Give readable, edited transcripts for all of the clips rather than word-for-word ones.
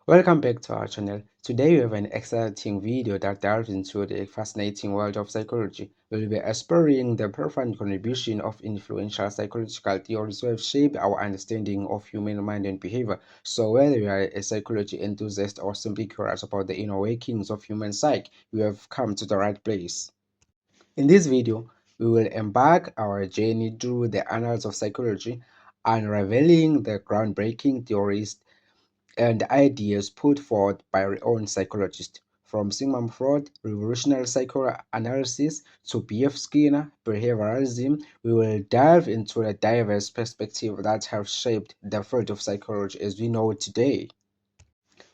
Welcome back to our channel. Today we have an exciting video that delves into the fascinating world of psychology. We'll be exploring the profound contribution of influential psychological theories who have shaped our understanding of human mind and behavior. So whether you are a psychology enthusiast or simply curious about the inner workings of human psyche, you have come to the right place. In this video, we will embark our journey through the annals of psychology, unraveling the groundbreaking theories and ideas put forth by renowned psychologists, from Sigmund Freud, revolutionary psychoanalysis, to B.F. Skinner, behavioralism. We will dive into the diverse perspectives that have shaped the field of psychology as we know it today.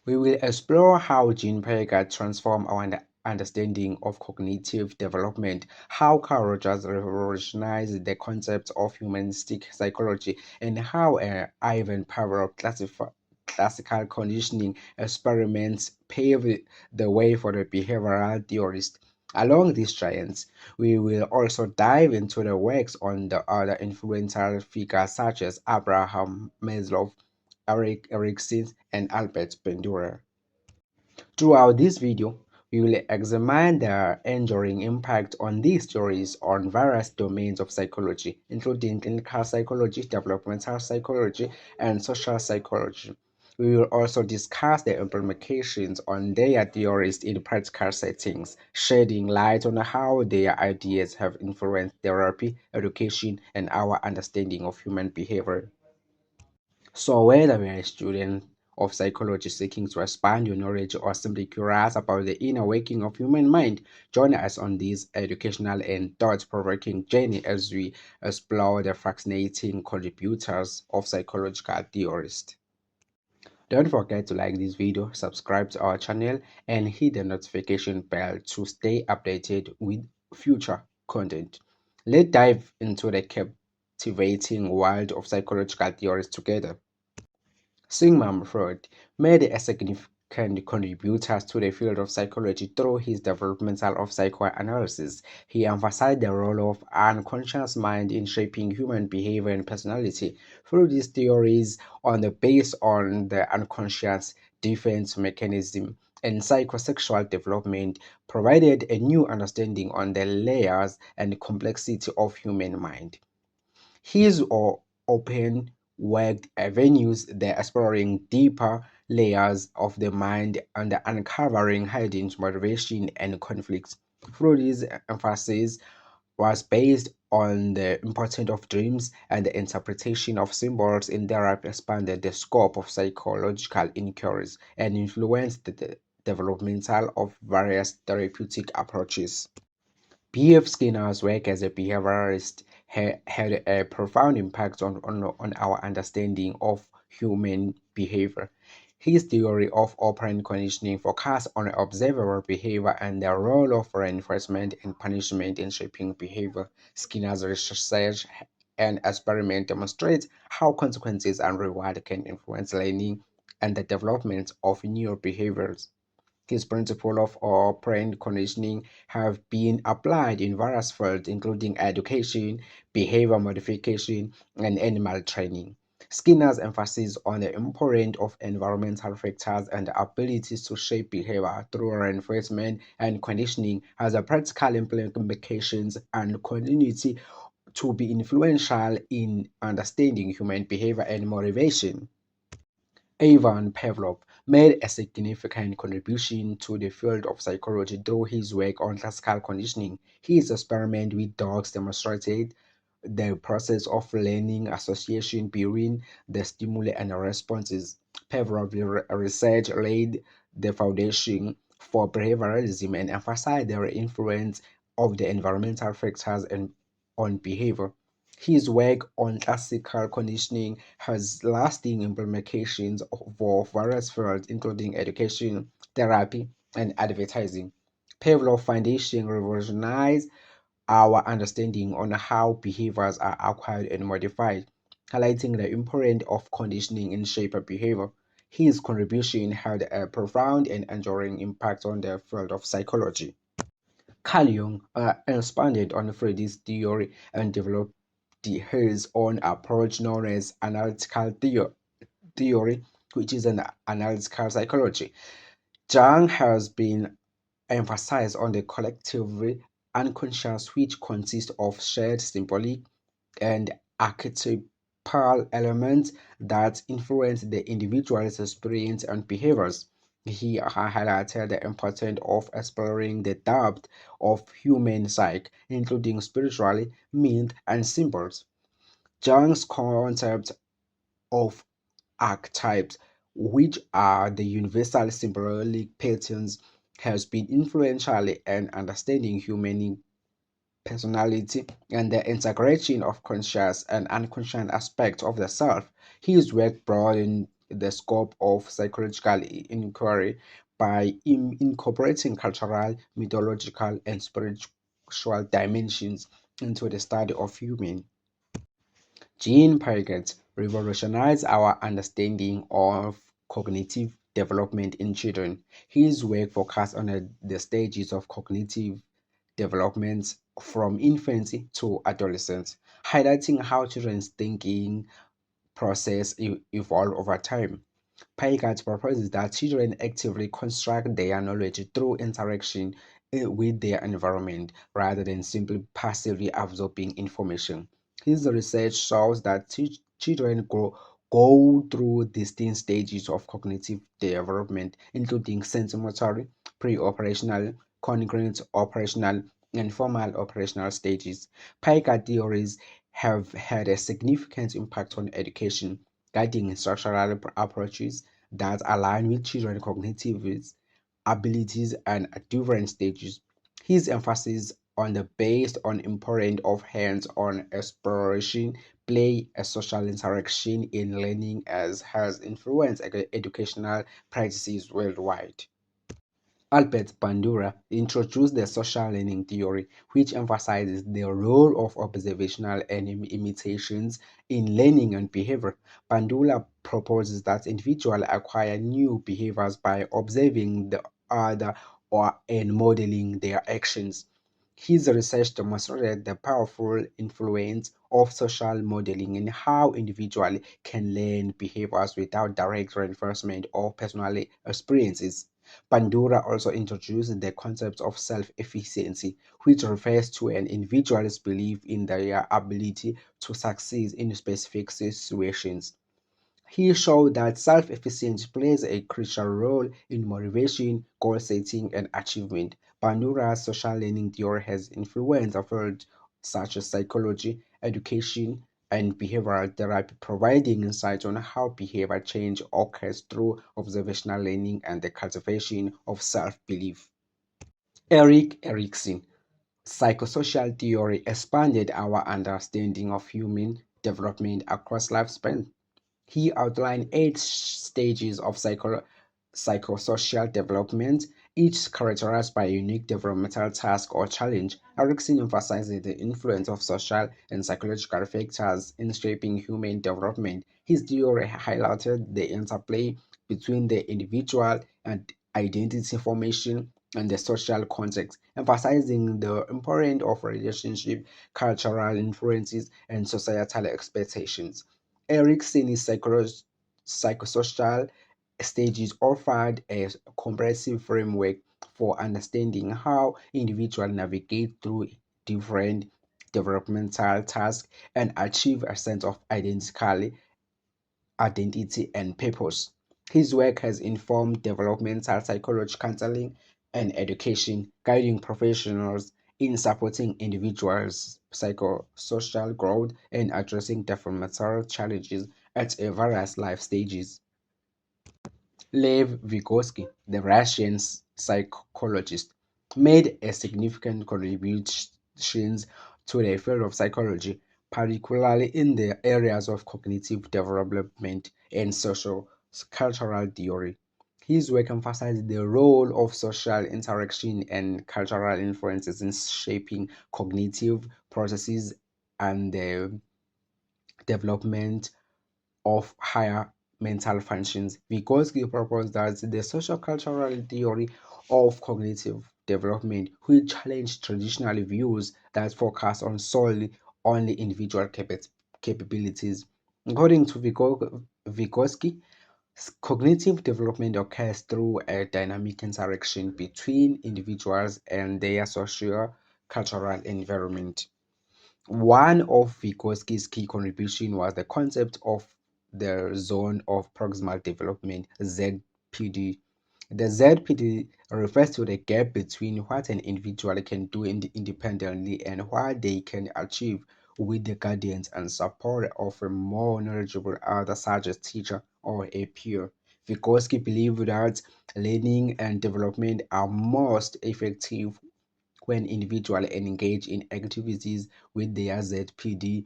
We will explore how Jean Piaget transformed our understanding of cognitive development, how Carl Rogers revolutionized the concept of humanistic psychology, and how Ivan Pavlov classical conditioning experiments paved the way for the behavioral theorists. Along these giants, we will also dive into the works on the other influential figures such as Abraham Maslow, Eric Erikson, and Albert Bandura. Throughout this video, we will examine the enduring impact on these theories on various domains of psychology, including clinical psychology, developmental psychology, and social psychology. We will also discuss the implications on their theories in practical settings, shedding light on how their ideas have influenced therapy, education, and our understanding of human behavior. So whether you're a student of psychology seeking to expand your knowledge or simply curious about the inner working of human mind, join us on this educational and thought-provoking journey as we explore the fascinating contributors of psychological theorists. Don't forget to like this video, subscribe to our channel, and hit the notification bell to stay updated with future content. Let's dive into the captivating world of psychological theories together. Sigmund Freud made a significant contributor to the field of psychology through his development of psychoanalysis. He emphasized the role of unconscious mind in shaping human behavior and personality. Through these theories on the base on the unconscious defense mechanism and psychosexual development provided a new understanding on the layers and complexity of human mind. His or open worked avenues, the exploring deeper layers of the mind and uncovering hidden motivation and conflicts. Freud's emphasis was based on the importance of dreams, and the interpretation of symbols in therapy expanded the scope of psychological inquiries and influenced the developmental of various therapeutic approaches. B.F. Skinner's work as a behaviorist had a profound impact on our understanding of human behavior. His theory of operant conditioning focused on observable behavior and the role of reinforcement and punishment in shaping behavior. Skinner's research and experiment demonstrate how consequences and reward can influence learning and the development of new behaviors. His principle of operant conditioning have been applied in various fields, including education, behavior modification, and animal training. Skinner's emphasis on the importance of environmental factors and the abilities to shape behavior through reinforcement and conditioning has a practical implications and continuity to be influential in understanding human behavior and motivation. Ivan Pavlov made a significant contribution to the field of psychology through his work on classical conditioning. His experiment with dogs demonstrated the process of learning association between the stimuli and the responses. Pavlov's research laid the foundation for behavioralism and emphasized the influence of the environmental factors on behavior. His work on classical conditioning has lasting implications for various fields, including education, therapy, and advertising. Pavlov Foundation revolutionized our understanding on how behaviors are acquired and modified, highlighting the importance of conditioning in shape of behavior. His contribution had a profound and enduring impact on the field of psychology. Carl Jung expanded on Freud's theory and developed his own approach known as analytical theory, which is an analytical psychology. Jung has been emphasized on the collective unconscious, which consists of shared symbolic and archetypal elements that influence the individual's experience and behaviors. He highlighted the importance of exploring the depth of human psyche, including spirituality, myth, and symbols. Jung's concept of archetypes, which are the universal symbolic patterns, has been influential in understanding human personality and the integration of conscious and unconscious aspects of the self. His work broadened the scope of psychological inquiry by incorporating cultural, mythological, and spiritual dimensions into the study of human. Jean Piaget revolutionized our understanding of cognitive development in children. His work focused on the stages of cognitive development from infancy to adolescence, highlighting how children's thinking process evolve over time. Piaget proposes that children actively construct their knowledge through interaction with their environment rather than simply passively absorbing information. His research shows that children go through distinct stages of cognitive development, including sensomotor, pre-operational, concurrent operational, and formal operational stages. Piaget theories have had a significant impact on education, guiding instructional approaches that align with children's cognitive abilities and at different stages. His emphasis on the based on importance of hands-on exploration, play, and social interaction in learning has influenced educational practices worldwide. Albert Bandura introduced the social learning theory, which emphasizes the role of observational and imitations in learning and behavior. Bandura proposes that individuals acquire new behaviors by observing the other or and modeling their actions. His research demonstrated the powerful influence of social modeling in how individuals can learn behaviors without direct reinforcement or personal experiences. Bandura also introduced the concept of self-efficacy, which refers to an individual's belief in their ability to succeed in specific situations. He showed that self-efficiency plays a crucial role in motivation, goal setting, and achievement. Bandura's social learning theory has influenced fields such as psychology, education, and behavioral therapy, providing insight on how behavior change occurs through observational learning and the cultivation of self-belief. Erik Erikson psychosocial theory expanded our understanding of human development across lifespan. He outlined eight stages of psychosocial development, each characterized by a unique developmental task or challenge. Erikson emphasizes the influence of social and psychological factors in shaping human development. His theory highlighted the interplay between the individual and identity formation and the social context, emphasizing the importance of relationship, cultural influences, and societal expectations. Erickson's psychosocial stages offered a comprehensive framework for understanding how individuals navigate through different developmental tasks and achieve a sense of identity and purpose. His work has informed developmental psychology counseling and education, guiding professionals in supporting individuals' psychosocial growth and addressing developmental challenges at various life stages. Lev Vygotsky, the Russian psychologist, made a significant contributions to the field of psychology, particularly in the areas of cognitive development and social cultural theory. His work emphasized the role of social interaction and cultural influences in shaping cognitive processes and the development of higher mental functions. Vygotsky proposed that the social cultural theory of cognitive development, which challenged traditional views that focus on solely only individual capabilities. According to Vygotsky, Cognitive development occurs through a dynamic interaction between individuals and their social cultural environment. One of Vygotsky's key contributions was the concept of the zone of proximal development, ZPD. The ZPD refers to the gap between what an individual can do independently and what they can achieve with the guidance and support of a more knowledgeable elder, such as teacher or a peer. Vygotsky believed that learning and development are most effective when individuals engage in activities with their ZPD,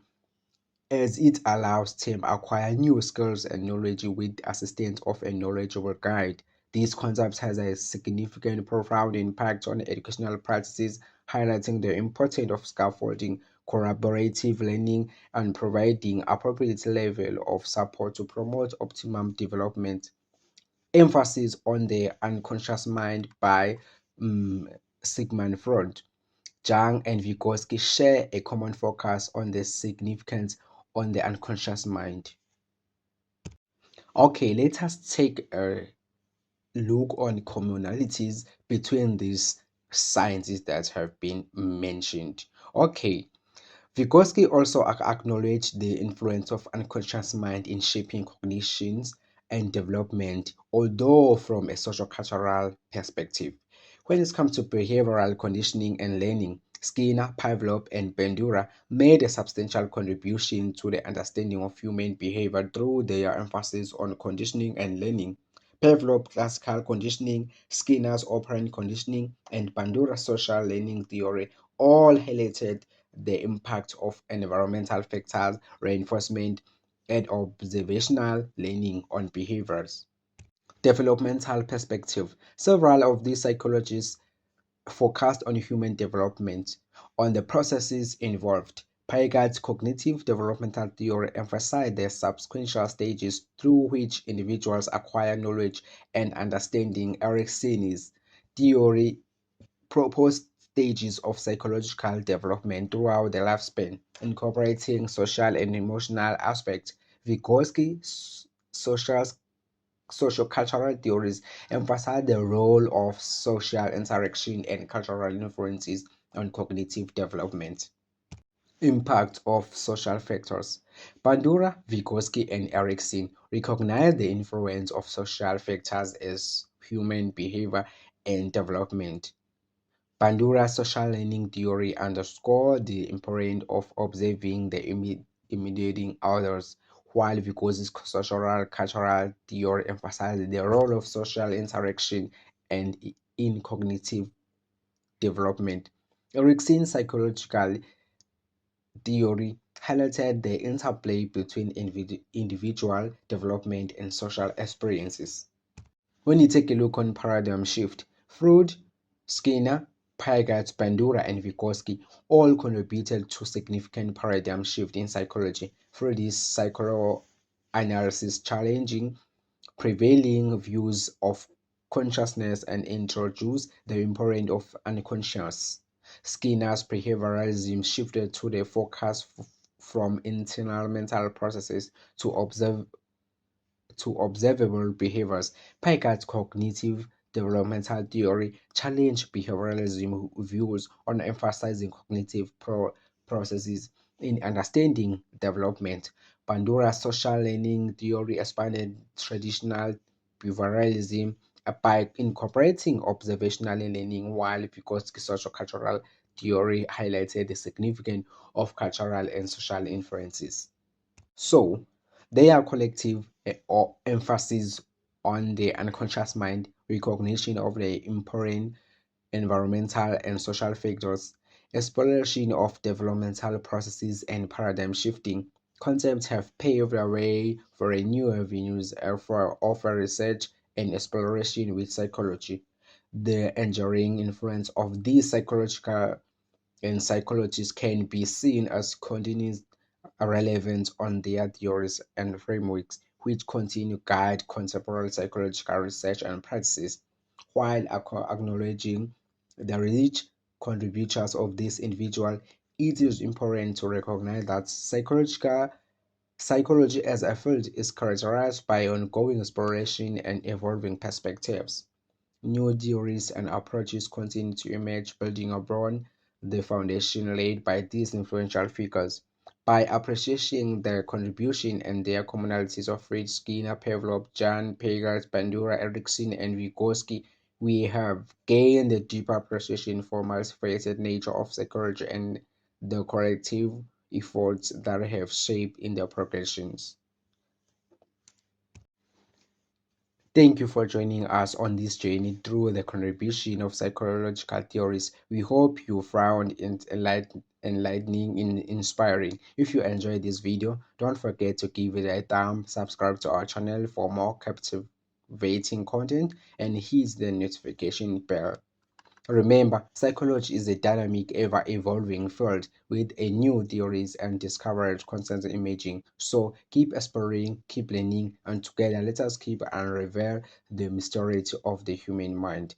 as it allows them acquire new skills and knowledge with the assistance of a knowledgeable guide. This concept has a significant, profound impact on educational practices, highlighting the importance of scaffolding, collaborative learning, and providing appropriate level of support to promote optimum development. Emphasis on the unconscious mind by Sigmund Freud. Jung and Vygotsky share a common focus on the significance on the unconscious mind. Okay, let us take a look on commonalities between these sciences that have been mentioned. Okay, Vygotsky also acknowledged the influence of unconscious mind in shaping cognitions and development, although from a social-cultural perspective. When it comes to behavioral conditioning and learning, Skinner, Pavlov, and Bandura made a substantial contribution to the understanding of human behavior through their emphasis on conditioning and learning. Pavlov classical conditioning, Skinner's operant conditioning, and Bandura's social learning theory all highlighted the impact of environmental factors, reinforcement, and observational learning on behaviors. Developmental perspective. Several of these psychologists focused on human development, on the processes involved. Pygard's cognitive developmental theory emphasized the subsequential stages through which individuals acquire knowledge and understanding. Erickson's theory proposed stages of psychological development throughout the lifespan, incorporating social and emotional aspects. Vygotsky's social-cultural theories emphasize the role of social interaction and cultural influences on cognitive development. Impact of social factors. Bandura, Vygotsky, and Erickson recognize the influence of social factors as human behavior and development. Bandura's social learning theory underscored the importance of observing the imitating others, while Vygotski's social cultural theory emphasized the role of social interaction and in cognitive development. Erickson's psychological theory highlighted the interplay between individual development and social experiences. When you take a look on paradigm shift, Freud, Skinner, Piaget, Bandura, and Vygotsky all contributed to significant paradigm shift in psychology. Freud's psychoanalysis challenging prevailing views of consciousness and introduced the importance of unconscious. Skinner's behavioralism shifted to the focus from internal mental processes to observable behaviors. Piaget's cognitive developmental theory challenged behavioralism views on emphasizing cognitive processes in understanding development. Bandura's social learning theory expanded traditional behavioralism by incorporating observational learning, while Vygotsky's social-cultural theory highlighted the significance of cultural and social influences. So, their collective or emphasis on the unconscious mind, recognition of the important environmental and social factors, exploration of developmental processes, and paradigm shifting concepts have paved the way for a new avenues for research and exploration with psychology. The enduring influence of these psychological and psychologists can be seen as continuing relevant on their theories and frameworks, which continue to guide contemporary psychological research and practices, while acknowledging the rich contributors of this individual. It is important to recognize that psychological Psychology as a field is characterized by ongoing exploration and evolving perspectives. New theories and approaches continue to emerge, building upon the foundation laid by these influential figures. By appreciating their contribution and their commonalities of Freud, Skinner, Pavlov, Jan, Pegas, Bandura, Erickson, and Vygotsky, we have gained a deeper appreciation for multifaceted nature of psychology and the corrective efforts that have shaped in their progressions. Thank you for joining us on this journey through the contribution of psychological theories. We hope you found it enlightening and inspiring. If you enjoyed this video, don't forget to give it a thumb, subscribe to our channel for more captivating content, and hit the notification bell. Remember, psychology is a dynamic, ever-evolving field with a new theories and discoveries constantly emerging. So keep exploring, keep learning, and together let us keep and reveal the mystery of the human mind.